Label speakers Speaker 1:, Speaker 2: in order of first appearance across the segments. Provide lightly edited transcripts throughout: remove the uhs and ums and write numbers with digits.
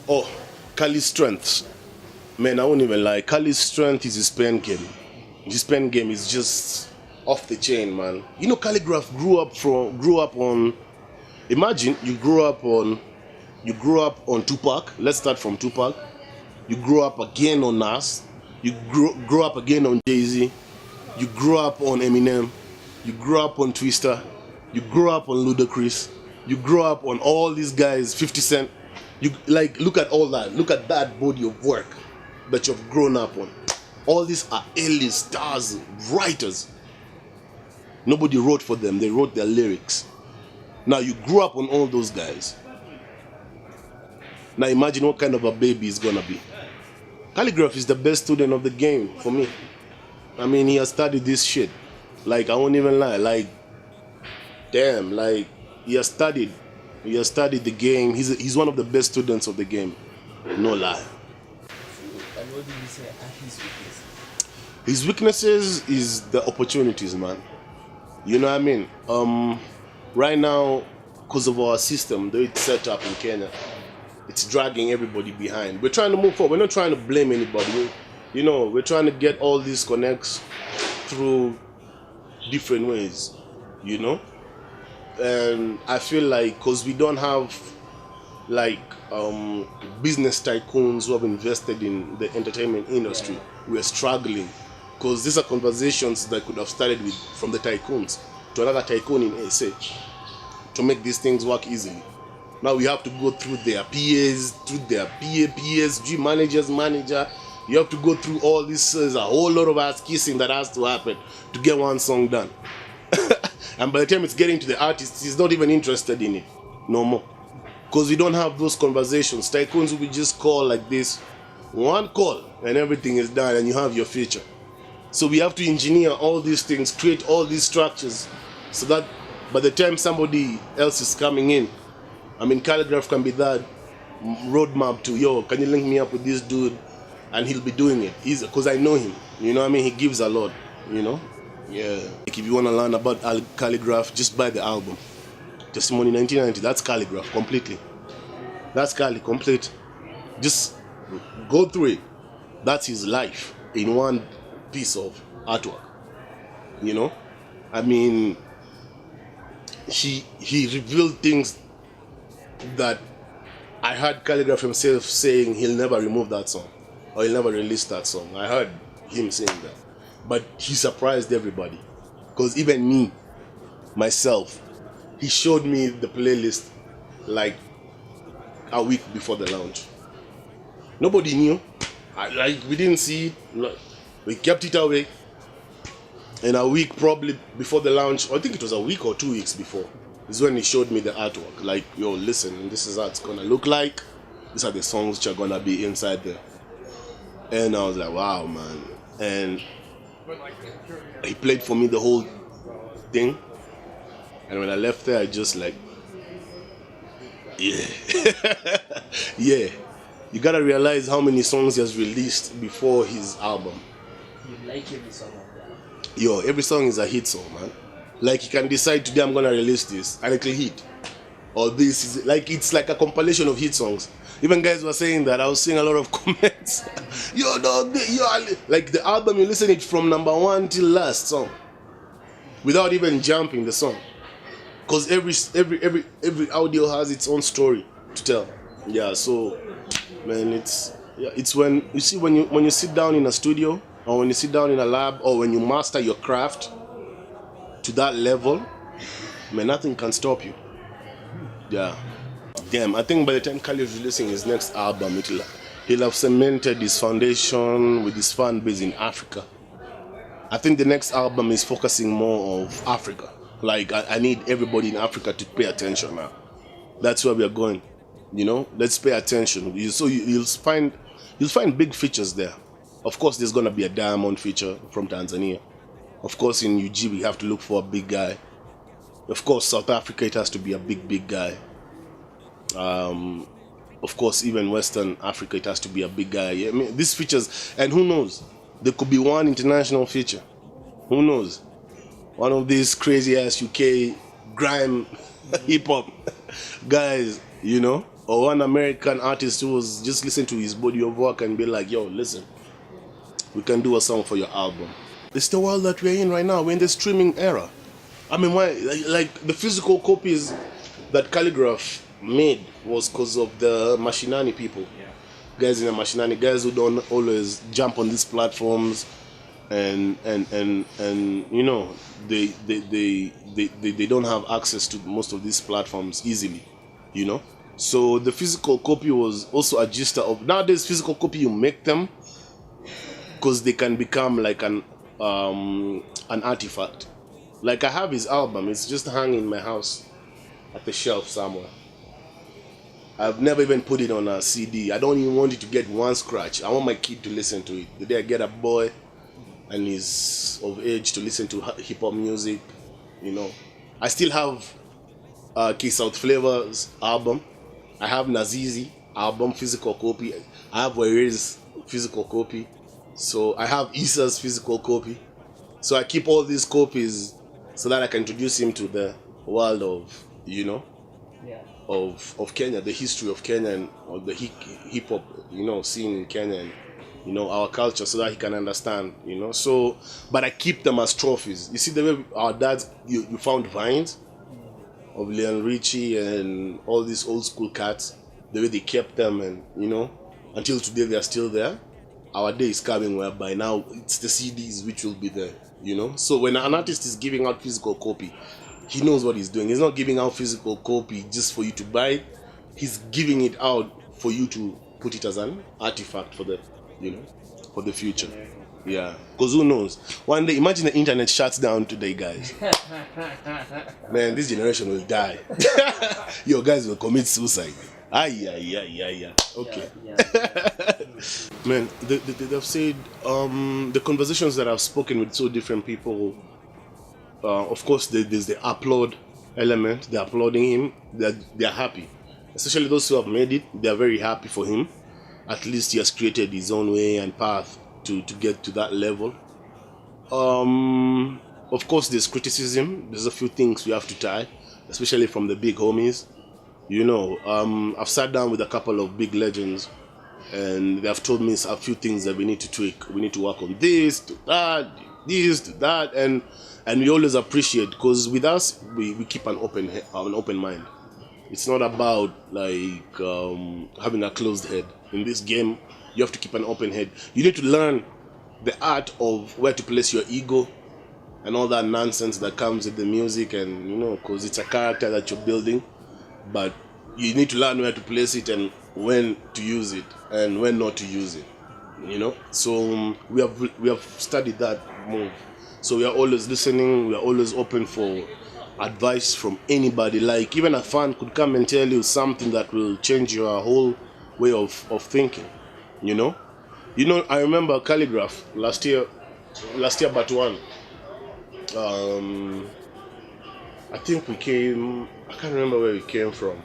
Speaker 1: Oh, Kali's strengths. Man, I won't even lie. Kali's strength is his pen game. His pen game is just off the chain, man. You know, Khaligraph grew up on. Imagine you grew up on Tupac. Let's start from Tupac. You grew up again on Nas. You grew up again on Jay-Z. You grew up on Eminem. You grew up on Twista. You grew up on Ludacris. You grew up on all these guys, 50 Cent. You like look at all that. Look at that body of work that you've grown up on. All these are A-list stars, writers. Nobody wrote for them. They wrote their lyrics. Now you grew up on all those guys. Now imagine what kind of a baby he's gonna be. Khaligraph is the best student of the game for me. I mean, he has studied this shit. Like, I won't even lie. Like, damn, like, he has studied the game. He's one of the best students of the game. No lie.
Speaker 2: And what did you say are his weaknesses?
Speaker 1: His weaknesses is the opportunities, man. You know what I mean? Right now, because of our system, the way it's set up in Kenya, it's dragging everybody behind. We're trying to move forward. We're not trying to blame anybody. We're trying to get all these connects through different ways, And I feel like because we don't have like business tycoons who have invested in the entertainment industry, we're struggling. Because these are conversations that could have started with from the tycoons to another tycoon in SA to make these things work easily. Now we have to go through their PAs, through their PSG manager. You have to go through all this. There's a whole lot of ass kissing that has to happen to get one song done. And by the time it's getting to the artist, he's not even interested in it no more. Because we don't have those conversations. Tycoons will just call like this, one call, and everything is done, and you have your future. So we have to engineer all these things, create all these structures, so that by the time somebody else is coming in, I mean, Khaligraph can be that roadmap to, yo, can you link me up with this dude? And he'll be doing it. Because I know him. You know what I mean? He gives a lot, Yeah. Like if you want to learn about Khaligraph, just buy the album. Testimony 1990, that's Khaligraph completely. That's Khali complete. Just go through it. That's his life in one piece of artwork. I mean, he revealed things that I heard Khaligraph himself saying he'll never remove that song or he'll never release that song. I heard him saying that. But he surprised everybody. Because even me, myself, he showed me the playlist like a week before the launch. Nobody knew. We didn't see it. We kept it away. And a week probably before the launch, I think it was a week or 2 weeks before, is when he showed me the artwork. Like, yo, listen, this is how it's gonna look like. These are the songs which are gonna be inside there. And I was like, wow, man. And he played for me the whole thing. And when I left there, I just like, yeah. Yeah. You gotta realize how many songs he has released before his album.
Speaker 2: You like every song of that?
Speaker 1: Yo, every song is a hit song, man. Like, you can decide today I'm gonna release this and it'll hit. Or this is like, it's like a compilation of hit songs. Even guys were saying that. I was seeing a lot of comments. Like the album, you listen it from number 1 till last song, without even jumping the song, because every audio has its own story to tell. Yeah, so man, it's when you sit down in a studio, or when you sit down in a lab, or when you master your craft to that level, man, nothing can stop you. Yeah. Damn, I think by the time Khali is releasing his next album, he'll have cemented his foundation with his fan base in Africa. I think the next album is focusing more of Africa. Like, I need everybody in Africa to pay attention now. That's where we are going. Let's pay attention. So you'll find big features there. Of course, there's gonna be a Diamond feature from Tanzania. Of course, in UG we have to look for a big guy. Of course, South Africa, it has to be a big guy. Of course, even Western Africa, it has to be a big guy. I mean, these features, and who knows, there could be one international feature. Who knows? One of these crazy ass UK grime hip hop guys, or one American artist who was just listen to his body of work and be like, yo, listen, we can do a song for your album. It's the world that we're in right now. We're in the streaming era. I mean, why? Like the physical copies that Khaligraph made was because of the Mashinani people.
Speaker 2: Yeah.
Speaker 1: Guys in the Mashinani, guys who don't always jump on these platforms, and you know, they don't have access to most of these platforms easily, you know. So the physical copy was also a gist of nowadays. Physical copy, you make them because they can become like an artifact. Like I have his album, it's just hanging in my house at the shelf somewhere. I've never even put it on a CD. I don't even want it to get one scratch. I want my kid to listen to it. The day I get a boy and he's of age to listen to hip hop music, you know. I still have K South Flavor's album. I have Nazizi album physical copy. I have Ware's physical copy. So I have Issa's physical copy. So I keep all these copies so that I can introduce him to the world of, you know,
Speaker 2: Yeah.
Speaker 1: of Kenya, the history of Kenya and of the hip hop, you know, scene in Kenya and, you know, our culture, so that he can understand, you know. So, but I keep them as trophies. You see the way our dads, you found vines of Leon Richie and all these old school cats, the way they kept them, and, you know, until today they are still there. Our day is coming whereby now it's the CDs which will be there, you know. So when an artist is giving out physical copy, he knows what he's doing. He's not giving out physical copy just for you to buy it. He's giving it out for you to put it as an artifact for the, you know, for the future. Yeah, because who knows? One day, imagine the internet shuts down today, guys. Man, this generation will die. Your guys will commit suicide. Okay. Man, they've said the conversations that I've spoken with so different people. Of course, there's the upload element. They're uploading him. They're happy, especially those who have made it. They're very happy for him. At least he has created his own way and path to get to that level. Of course, there's criticism. There's a few things we have to tie, especially from the big homies. You know, I've sat down with a couple of big legends, and they have told me a few things that we need to tweak. We need to work on this, to that, and we always appreciate, because with us we keep an open mind. It's not about like having a closed head. In this game, you have to keep an open head. You need to learn the art of where to place your ego and all that nonsense that comes with the music, and you know, because it's a character that you're building. But you need to learn where to place it and when to use it and when not to use it, you know. So we have studied that move. So we are always listening. We are always open for advice from anybody. Like even a fan could come and tell you something that will change your whole way of thinking, you know. I remember Khaligraph last year but one. I think we came, I can't remember where we came from,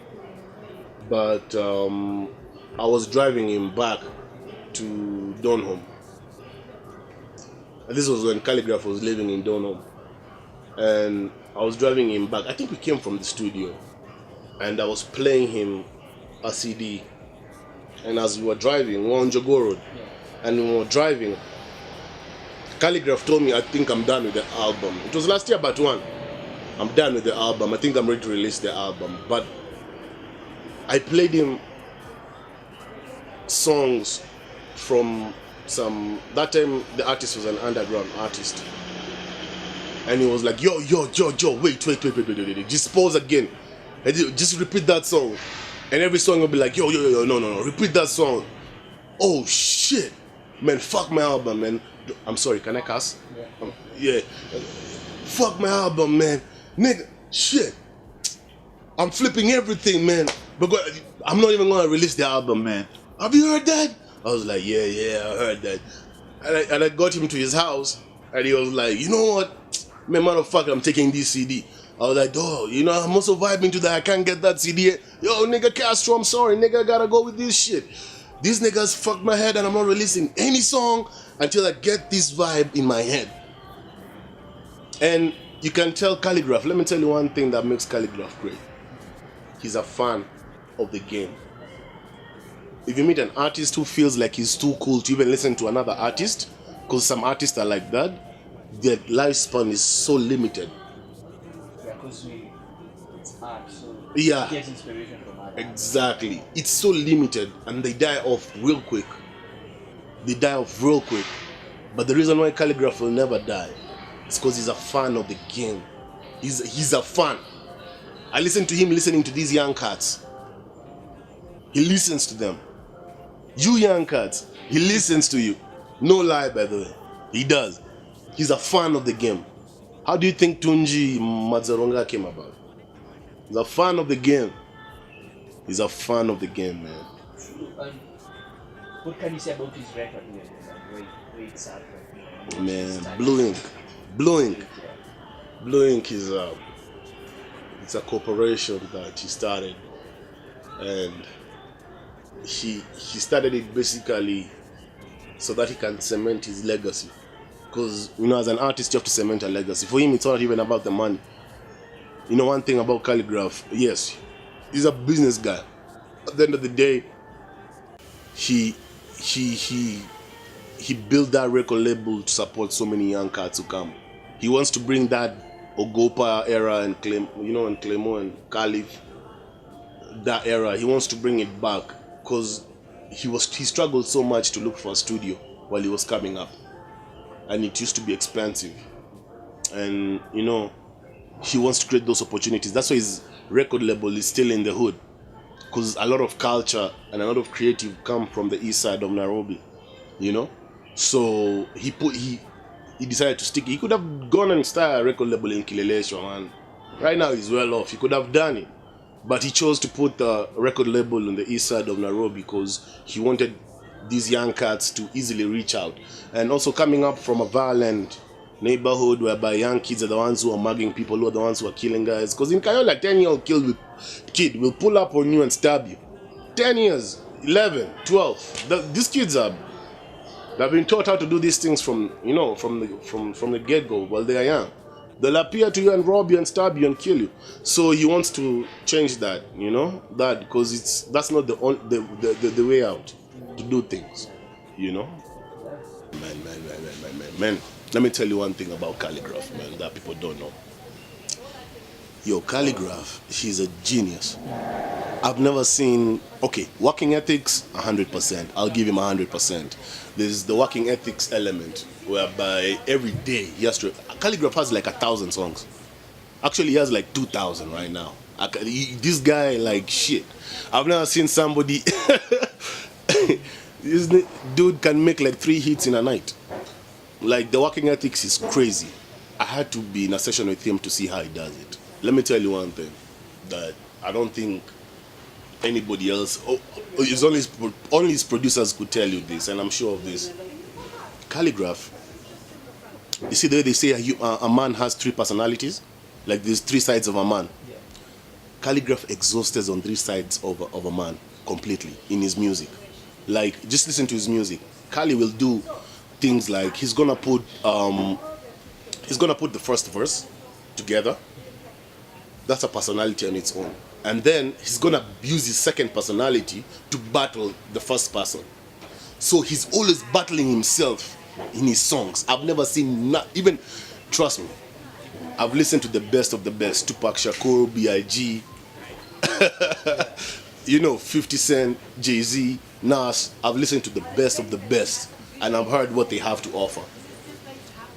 Speaker 1: but I was driving him back to Donholm. This was when Khaligraph was living in Donholm, and I was driving him back. I think we came from the studio, and I was playing him a CD, and as we were driving, we were on Jogo Road, and we were driving, Khaligraph told me, I think I'm done with the album. It was last year but one. I'm done with the album. I think I'm ready to release the album. But I played him songs from that time the artist was an underground artist. And he was like, yo, wait, just pause again. And just repeat that song. And every song will be like, yo, no, repeat that song. Oh, shit. Man, fuck my album, man. I'm sorry, can I cuss? Yeah. Fuck my album, man. Nigga, shit. I'm flipping everything, man. But I'm not even gonna release the album, man. Have you heard that? I was like, yeah, I heard that. And I got him to his house, and he was like, you know what? Man, motherfucker, I'm taking this CD. I was like, oh, you know, I'm also vibing to that. I can't get that CD. Yo, nigga, Castro, I'm sorry, nigga, I gotta go with this shit. These niggas fucked my head, and I'm not releasing any song until I get this vibe in my head. And you can tell Khaligraph, let me tell you one thing that makes Khaligraph great. He's a fan of the game. if you meet an artist who feels like he's too cool to even listen to another artist, because some artists are like that, their lifespan is so limited.
Speaker 2: Yeah, because it's art, so
Speaker 1: Yeah.
Speaker 2: you get inspiration from art.
Speaker 1: Exactly. It's so limited and they die off real quick. They die off real quick. But the reason why Khaligraph will never die is because he's a fan of the game. He's a fan. I listen to him listening to these young cats. He listens to them. You young cats, he listens to you. No lie, by the way. He does. He's a fan of the game. How do you think Tunji Mazaronga came about? He's a fan of the game. He's a fan of the game, man.
Speaker 2: What can you say about his record label and where it's at right now?
Speaker 1: Man, Blue Ink. Blue Ink. Blue Ink is it's a corporation that he started, and he started it basically so that he can cement his legacy. Because as an artist, you have to cement a legacy. For him, it's not even about the money. One thing about Khaligraph, yes, he's a business guy. At the end of the day, he built that record label to support so many young cats who come. He wants to bring that Ogopa era and and Clemo and Caliph, that era. He wants to bring it back because he struggled so much to look for a studio while he was coming up, and it used to be expensive. And he wants to create those opportunities. That's why his record label is still in the hood, because a lot of culture and a lot of creative come from the east side of Nairobi. So he decided to stick. He could have gone and started a record label in Kileleshwa, man. Right now he's well off. He could have done it, but he chose to put the record label on the east side of Nairobi because he wanted these young cats to easily reach out. And also coming up from a violent neighborhood whereby young kids are the ones who are mugging people, who are the ones who are killing guys. Because in Kayola, 10-year-old kid will pull up on you and stab you. 10 years, 11, 12. These kids they've been taught how to do these things from the get-go while they are young. They'll appear to you and rob you and stab you and kill you. So he wants to change that, that, because that's not the way out to do things, Man. Let me tell you one thing about Khaligraph, man, that people don't know. Khaligraph, he's a genius. I've never seen, working ethics, 100%. I'll give him 100%. There's the working ethics element, whereby every day he has to, Khaligraph has like 1,000 songs. Actually, he has like 2,000 right now. This guy, shit. I've never seen somebody, this dude can make like 3 hits in a night. The working ethics is crazy. I had to be in a session with him to see how he does it. Let me tell you one thing, that I don't think anybody else, it's only his producers could tell you this, and I'm sure of this. Khaligraph, you see the way they say a man has 3 personalities? Like there's 3 sides of a man.
Speaker 2: Yeah.
Speaker 1: Khaligraph exhausts on 3 sides of a man completely in his music. Just listen to his music. Khali will do things like he's gonna put the first verse together. That's a personality on its own. And then he's gonna use his second personality to battle the first person. So he's always battling himself in his songs. I've never seen even, trust me, I've listened to the best of the best. Tupac Shakur, B.I.G., 50 Cent, Jay-Z, Nas. I've listened to the best of the best, and I've heard what they have to offer.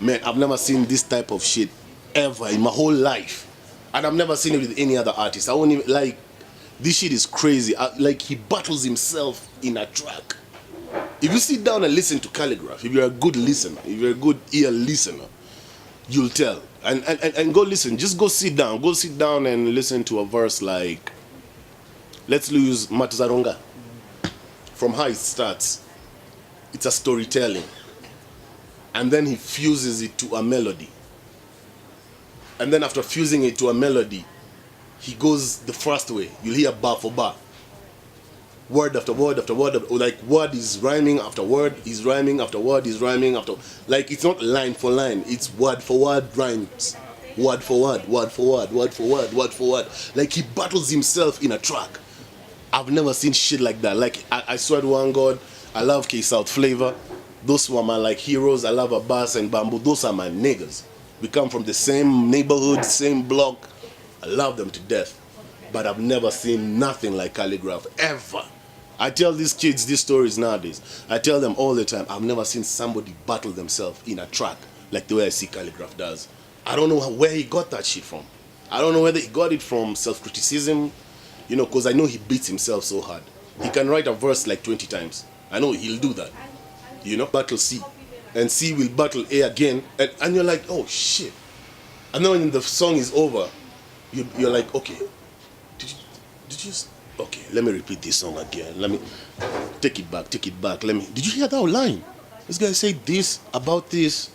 Speaker 1: Man, I've never seen this type of shit ever in my whole life. And I've never seen it with any other artist. I won't even, this shit is crazy. He battles himself in a track. If you sit down and listen to Khaligraph, if you're a good listener, if you're a good ear listener, you'll tell. And go listen. Just go sit down. Go sit down and listen to a verse like, let's use Matuzaronga. From how it starts, it's a storytelling. And then he fuses it to a melody. And then after fusing it to a melody, he goes the first way. You'll hear bar for bar. Word after word after word. Word is rhyming after word, is rhyming after word, is rhyming after... it's not line for line. It's word for word rhymes. Word for word, word for word, word for word, word for word. He battles himself in a track. I've never seen shit like that. Like, I swear to one God, I love K-South Flavor. Those were my like heroes. I love Abbas and Bamboo. Those are my niggas. We come from the same neighborhood, same block. I love them to death. But I've never seen nothing like Khaligraph, ever. I tell these kids these stories nowadays. I tell them all the time, I've never seen somebody battle themselves in a track like the way I see Khaligraph does. I don't know where he got that shit from. I don't know whether he got it from self-criticism, you know, because I know he beats himself so hard. He can write a verse like 20 times. I know he'll do that. You know, battle C. And C will battle A again. And you're like, oh shit. And then when the song is over, you're like, okay, did you, okay, let me repeat this song again. Let me, take it back. Did you hear that line? This guy said this, about this,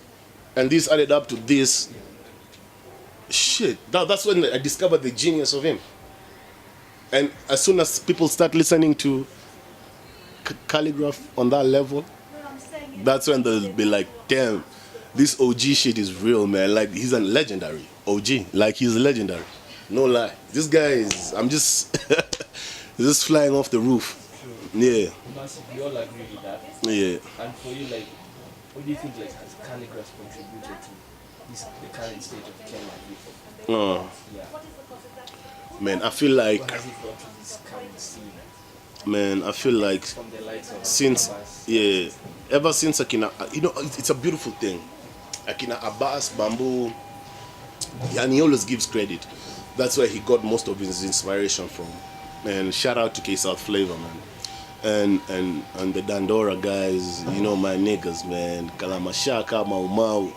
Speaker 1: and this added up to this. Shit, that's when I discovered the genius of him. And as soon as people start listening to Khaligraph on that level, that's when they'll be like, damn, this OG shit is real, man. Like, he's a legendary OG. Like, he's legendary. No lie. This guy is, I'm just, just flying off the roof. Yeah.
Speaker 2: We all agree with that.
Speaker 1: Yeah.
Speaker 2: And for you, like, what do you think, like, has Khaligraph contributed to the current state of Kenyan hip-hop? Yeah.
Speaker 1: Man, I feel like,
Speaker 2: What has it brought to this current scene?
Speaker 1: man, I feel like
Speaker 2: From the likes of
Speaker 1: since,
Speaker 2: Abbas?
Speaker 1: yeah, ever since Akina, you know, it's a beautiful thing. Akina Abbas, Bamboo, and he always gives credit. That's where he got most of his inspiration from. And shout out to K-South Flavor, man. And the Dandora guys, you know, my niggas, man. Kalamashaka, Mau Mau.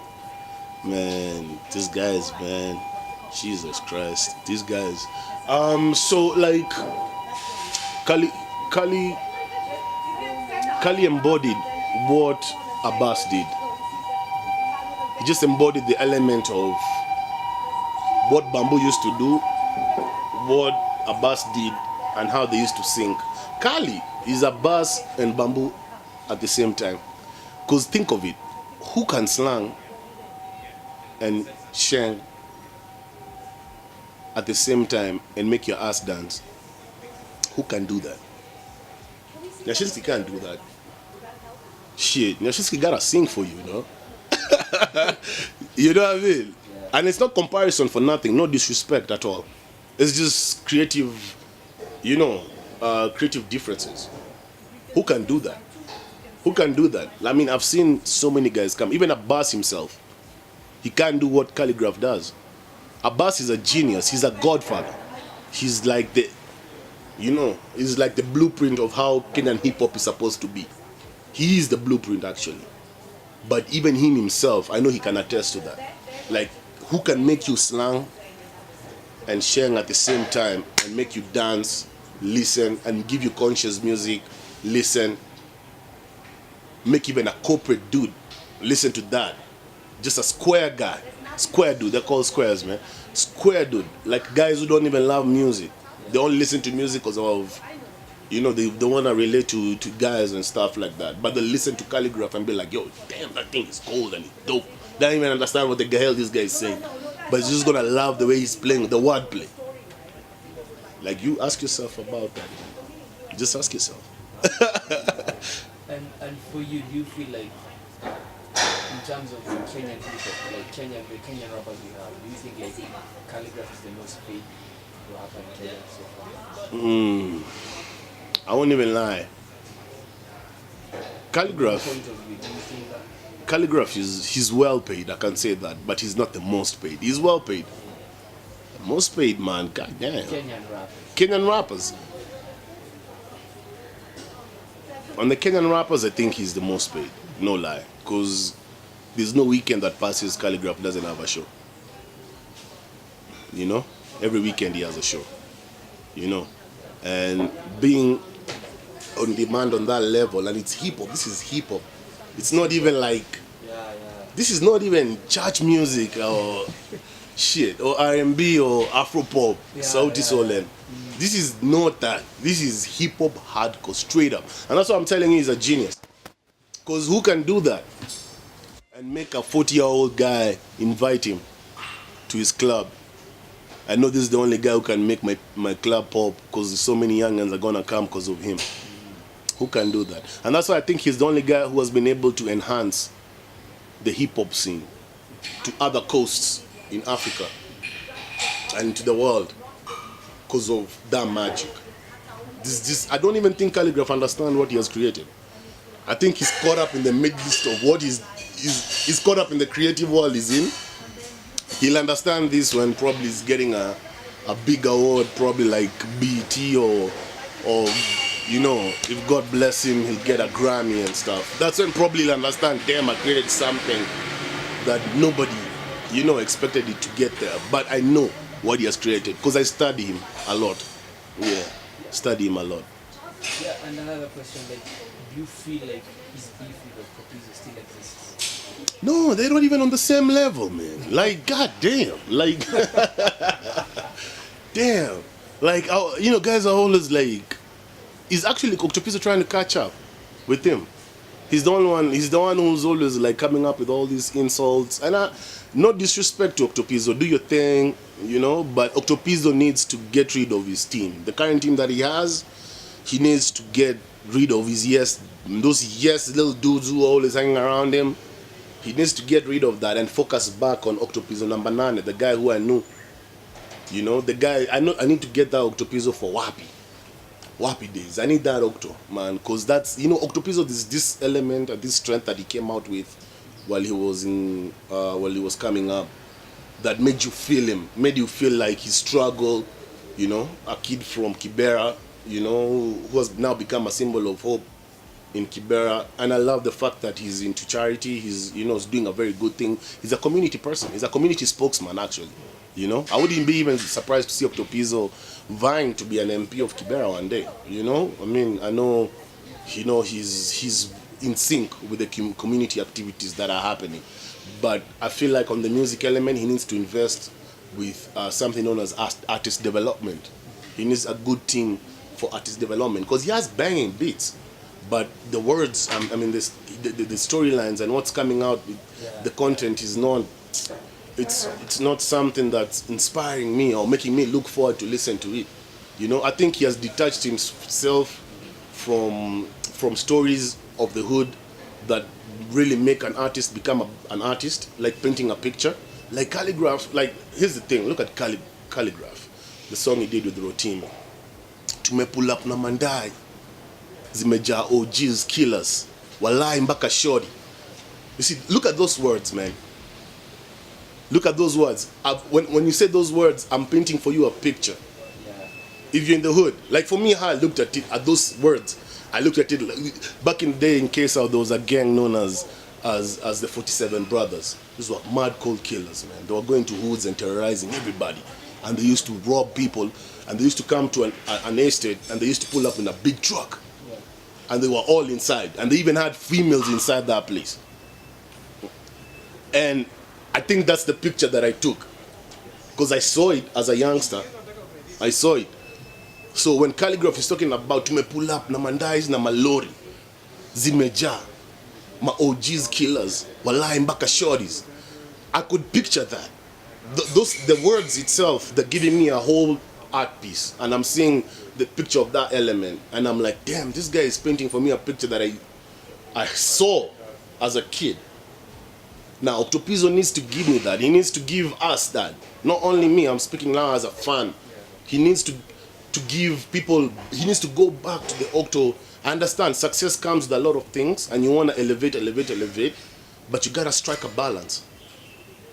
Speaker 1: Man, these guys, man. Jesus Christ. These guys. So like Kali embodied what Abbas did. He just embodied the element of what Bamboo used to do, what Abbas did, and how they used to sing. Kali is Abbas and Bamboo at the same time. Because think of it, who can slang and shang at the same time and make your ass dance? Who can do that? Nyashinsky can't do that. Shit, Nyashinsky gotta sing for you, you know? You know what I mean? And it's not comparison for nothing, no disrespect at all. It's just creative, you know, creative differences. Who can do that? Who can do that? I mean, I've seen so many guys come. Even Abbas himself, he can't do what Khaligraph does. Abbas is a genius. He's a godfather. He's like the, you know, he's like the blueprint of how Kenyan hip-hop is supposed to be. He is the blueprint, actually. But even him himself, I know he can attest to that. Like, who can make you slang and shang at the same time and make you dance, listen, and give you conscious music, listen, make even a corporate dude listen to that. Just a square guy, square dude, they're called squares, man. Square dude, like guys who don't even love music. They only listen to music because of, you know, they want to relate to guys and stuff like that. But they listen to Khaligraph and be like, yo, damn, that thing is cold and it's dope. They don't even understand what the hell this guy is saying. But it's just gonna love the way he's playing, the wordplay. Like, you ask yourself about that. Just ask yourself.
Speaker 2: And for you, do you feel like, in terms of Kenyan hip-hop, like the Kenyan rappers we have, do you think like Khaligraph is the most paid rapper in Kenya so far?
Speaker 1: I won't even lie. Khaligraph,
Speaker 2: Point of view, do you think that?
Speaker 1: Khaligraph he's well paid, I can say that, but he's not the most paid. He's well paid. The most paid, man, god damn. Kenyan rappers. On the Kenyan rappers, I think he's the most paid. No lie. Because there's no weekend that passes Khaligraph doesn't have a show. You know? Every weekend he has a show. You know? And being on demand on that level, and it's hip-hop. This is hip-hop. It's not even like... This is not even church music or shit, or R&B or Afropop, Sauti Solen. This is not that. This is hip-hop hardcore, straight up. And that's what I'm telling you, he's a genius. Because who can do that? And make a 40-year-old guy invite him to his club I know this is the only guy who can make my club pop because so many youngins are gonna come because of him. Who can do that? And that's why I think he's the only guy who has been able to enhance the hip hop scene to other coasts in Africa and to the world because of that magic. I don't even think Khaligraph understands what he has created. I think he's caught up in the midst of what he's caught up in the creative world he's in. He'll understand this when probably he's getting a big award, probably like BET or you know, if God bless him, he'll get a Grammy and stuff. That's when probably he'll understand, damn, I created something that nobody, you know, expected it to get there. But I know what he has created because I study him a lot. Yeah, study him a lot.
Speaker 2: Yeah, and another question, like, do you feel like his beef with Octopizzo still exists?
Speaker 1: No, they're not even on the same level, man. Like, god damn. Like, damn. Like, you know, guys are always like, is actually Octopizzo trying to catch up with him. He's the one who's always like coming up with all these insults. And no disrespect to Octopizzo, do your thing, you know, but Octopizzo needs to get rid of his team. The current team that he has, he needs to get rid of those little dudes who are always hanging around him. He needs to get rid of that and focus back on Octopizzo number 9, the guy who I knew. You know, the guy, I need to get that Octopizzo for Wapi days. I need that Octo, man, because that's, you know, Octopizzo is this element and this strength that he came out with while he was coming up, that made you feel him, made you feel like he struggled, you know, a kid from Kibera, you know, who has now become a symbol of hope in Kibera. And I love the fact that he's into charity. He's, you know, he's doing a very good thing. He's a community person. He's a community spokesman, actually. You know, I wouldn't be even surprised to see Octopizzo vying to be an MP of Kibera one day. You know, I mean, I know, you know, he's in sync with the community activities that are happening. But I feel like on the music element, he needs to invest with something known as artist development. He needs a good team for artist development because he has banging beats. But the words, I mean, the storylines and what's coming out, the content is not. It's not something that's inspiring me or making me look forward to listen to it. You know, I think he has detached himself from stories of the hood that really make an artist become an artist, like painting a picture. Like Khaligraph, like, here's the thing, look at Khaligraph, the song he did with Rotimi. Tumepull up na mandai, zimejaa OGs, killers, walai mpaka shorty. You see, look at those words, man. Look at those words. When you say those words, I'm painting for you a picture.
Speaker 2: Yeah.
Speaker 1: If you're in the hood, like for me, how I looked at it, at those words, I looked at it like, back in the day in Castro, there was a gang known as the 47 Brothers. These were mad cold killers, man. They were going to hoods and terrorizing everybody. And they used to rob people, and they used to come to an estate, and they used to pull up in a big truck. Yeah. And they were all inside. And they even had females inside that place. And I think that's the picture that I took. Because I saw it as a youngster. I saw it. So when Khaligraph is talking about tumepull up na mandais na malori, zimeja, ma OGs killers, walai mpaka shorties, I could picture that. The words itself, they're giving me a whole art piece. And I'm seeing the picture of that element. And I'm like, damn, this guy is painting for me a picture that I saw as a kid. Now, Octopizzo needs to give me that. He needs to give us that. Not only me, I'm speaking now as a fan. He needs to give people, he needs to go back to the Octo. I understand success comes with a lot of things and you want to elevate, but you got to strike a balance.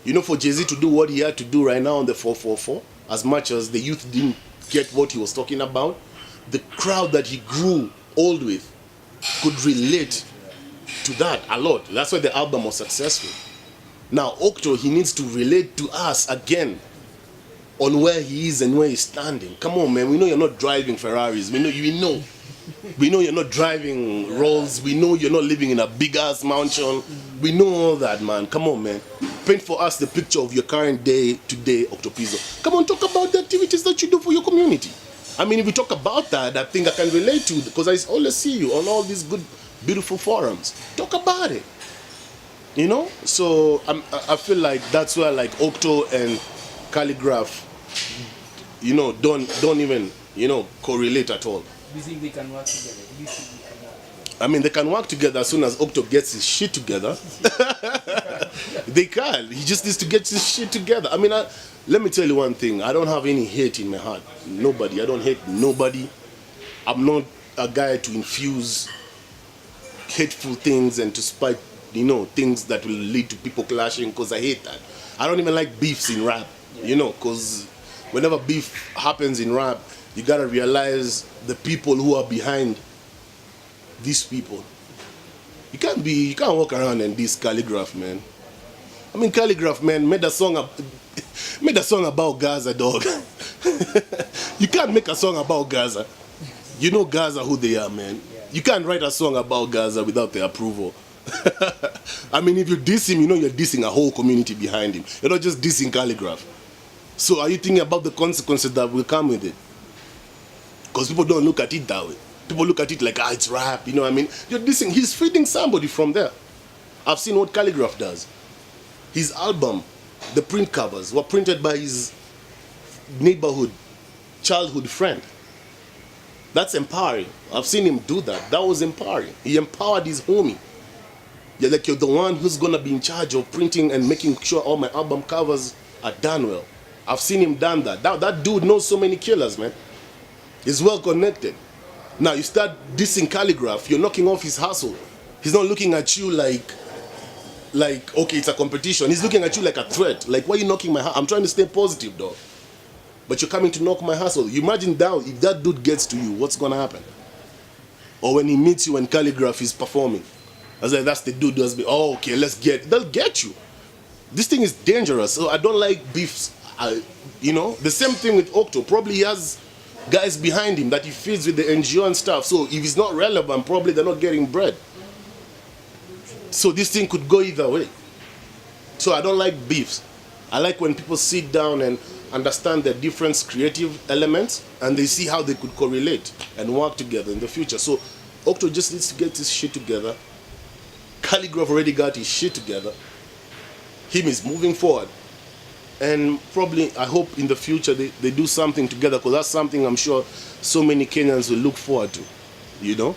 Speaker 1: You know, for Jay-Z to do what he had to do right now on the 444, as much as the youth didn't get what he was talking about, the crowd that he grew old with could relate to that a lot. That's why the album was successful. Now, Octo, he needs to relate to us again on where he is and where he's standing. Come on, man. We know you're not driving Ferraris. We know you're not driving Rolls. We know you're not living in a big-ass mansion. We know all that, man. Come on, man. Paint for us the picture of your current day today, Octopizzo. Come on, talk about the activities that you do for your community. I mean, if we talk about that, I think I can relate to, because I always see you on all these good, beautiful forums. Talk about it. You know, so I feel like that's where like Octo and Khaligraph you know, don't even, you know, correlate at all.
Speaker 2: Do you think they can work together? Do you think they can work together?
Speaker 1: I mean, they can work together as soon as Octo gets his shit together. They can. He just needs to get his shit together. I mean, let me tell you one thing. I don't have any hate in my heart. Nobody. I don't hate nobody. I'm not a guy to infuse hateful things and to spite, you know, things that will lead to people clashing, because I hate that. I don't even like beefs in rap, you know, because whenever beef happens in rap, you gotta realize the people who are behind these people. You can't walk around and diss Khaligraph, man. I mean, Khaligraph, man, made a song about Gaza, dog. You can't make a song about Gaza. You know Gaza who they are, man. You can't write a song about Gaza without their approval. I mean, if you diss him, you know you're dissing a whole community behind him. You're not just dissing Khaligraph. So are you thinking about the consequences that will come with it? Because people don't look at it that way. People look at it like, it's rap, you know what I mean? You're dissing, he's feeding somebody from there. I've seen what Khaligraph does. His album, the print covers were printed by his neighborhood, childhood friend. That's empowering. I've seen him do that. That was empowering. He empowered his homie. You're like, you're the one who's gonna be in charge of printing and making sure all my album covers are done well. I've seen him done that. That dude knows so many killers, man. He's well connected. Now you start dissing Khaligraph, you're knocking off his hustle. He's not looking at you like, okay, it's a competition. He's looking at you like a threat. Like, why are you knocking my hustle? I'm trying to stay positive, dog. But you're coming to knock my hustle. You imagine down, if that dude gets to you, what's gonna happen? Or when he meets you when Khaligraph is performing. I was like, that's the dude who's oh, okay, they'll get you. This thing is dangerous, so I don't like beefs. You know, the same thing with Octo. Probably he has guys behind him that he feeds with the NGO and stuff. So if he's not relevant, probably they're not getting bread. So this thing could go either way. So I don't like beefs. I like when people sit down and understand the different creative elements and they see how they could correlate and work together in the future. So Octo just needs to get his shit together. Khaligraph already got his shit together. Him is moving forward. And probably, I hope in the future they do something together, because that's something I'm sure so many Kenyans will look forward to, you know?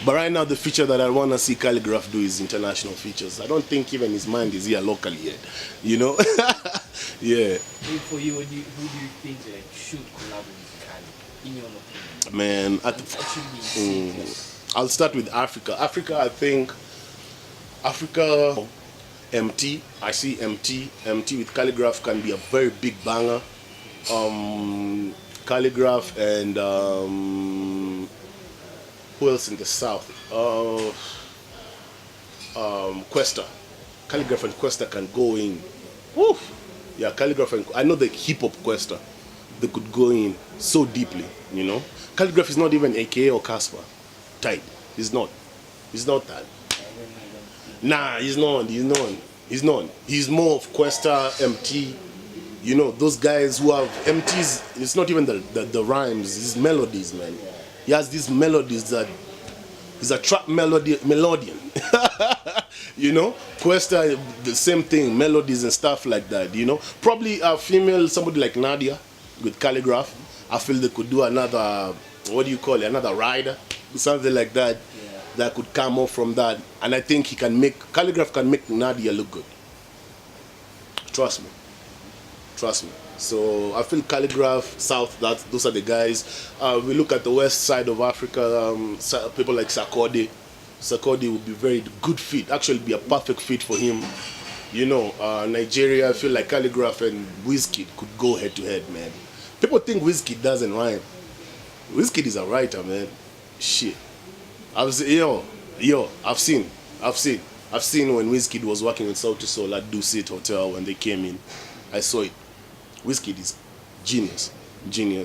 Speaker 1: But right now, the feature that I want to see Khaligraph do is international features. I don't think even his mind is here locally yet, you know? Yeah.
Speaker 2: For you, who do you think should collaborate with Khali, in your opinion?
Speaker 1: Man, I'll start with Africa. I think Africa, MT, I see MT with Khaligraph can be a very big banger. Khaligraph and who else in the south? Questa. Khaligraph and Questa can go in. Woo! Yeah, Khaligraph and I know the hip hop Questa. They could go in so deeply, you know. Khaligraph is not even AKA or Casper type. He's not. He's not that. Nah, he's not. He's more of Questa, MT. You know, those guys who have MTs, it's not even the rhymes, it's melodies, man. He has these melodies that he's a trap melodian. You know, Questa, the same thing, melodies and stuff like that, you know. Probably a female, somebody like Nadia with Khaligraph. I feel they could do another, what do you call it, another rider, something like that. That could come off from that, and I think Khaligraph can make Nadia look good. Trust me. So I feel Khaligraph, South, those are the guys. We look at the west side of Africa, people like Sarkodie. Sarkodie would be very good fit, actually be a perfect fit for him. You know, Nigeria, I feel like Khaligraph and Wizkid could go head to head, man. People think Wizkid doesn't rhyme. Wizkid is a writer, man. Shit. I've seen when Wizkid was working with South to Soul at Dusit Hotel when they came in. I saw it. Wizkid is genius.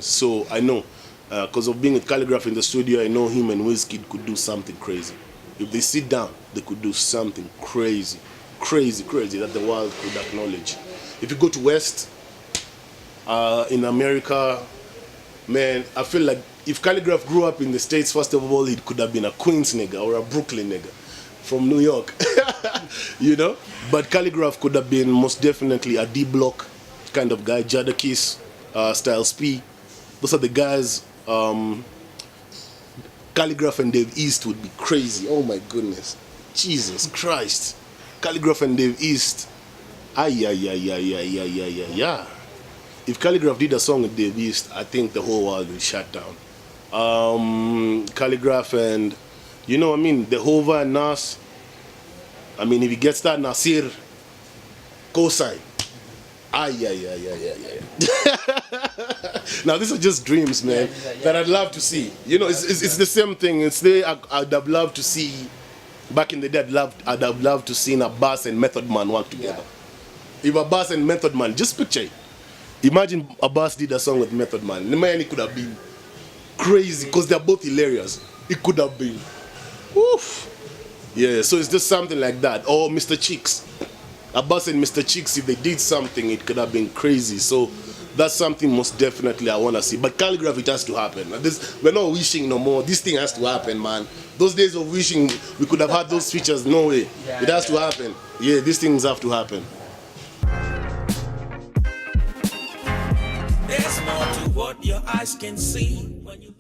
Speaker 1: So I know, because of being with Khaligraph in the studio, I know him and Wizkid could do something crazy. If they sit down, they could do something crazy that the world could acknowledge. If you go to West, in America, man, I feel like if Khaligraph grew up in the States, first of all, he could have been a Queens nigga or a Brooklyn nigga from New York, you know? But Khaligraph could have been most definitely a D-Block kind of guy, Jadakiss, Styles P. Those are the guys. Khaligraph and Dave East would be crazy. Oh my goodness. Jesus Christ. Khaligraph and Dave East. Yeah. If Khaligraph did a song with Dave East, I think the whole world will shut down. Khaligraph and, you know what I mean, the Hova and Nas. I mean, if he gets that, Nasir, Kosai. Yeah. Now, these are just dreams, man, that I'd love to see. You know, it's the same thing. I'd have loved to see, back in the day, I'd have loved to see Abbas and Method Man work together. If Abbas and Method Man, just picture it. Imagine Abbas did a song with Method Man. The man, it could have been crazy, because they're both hilarious. It could have been. Oof. Yeah, so it's just something like that. Or Mr. Cheeks. Abbas and Mr. Cheeks, if they did something, it could have been crazy. So that's something most definitely I want to see. But Khaligraph, it has to happen. We're not wishing no more. This thing has to happen, man. Those days of wishing we could have had those features, no way. It has to happen. Yeah, these things have to happen.
Speaker 3: There's more to what your eyes can see when you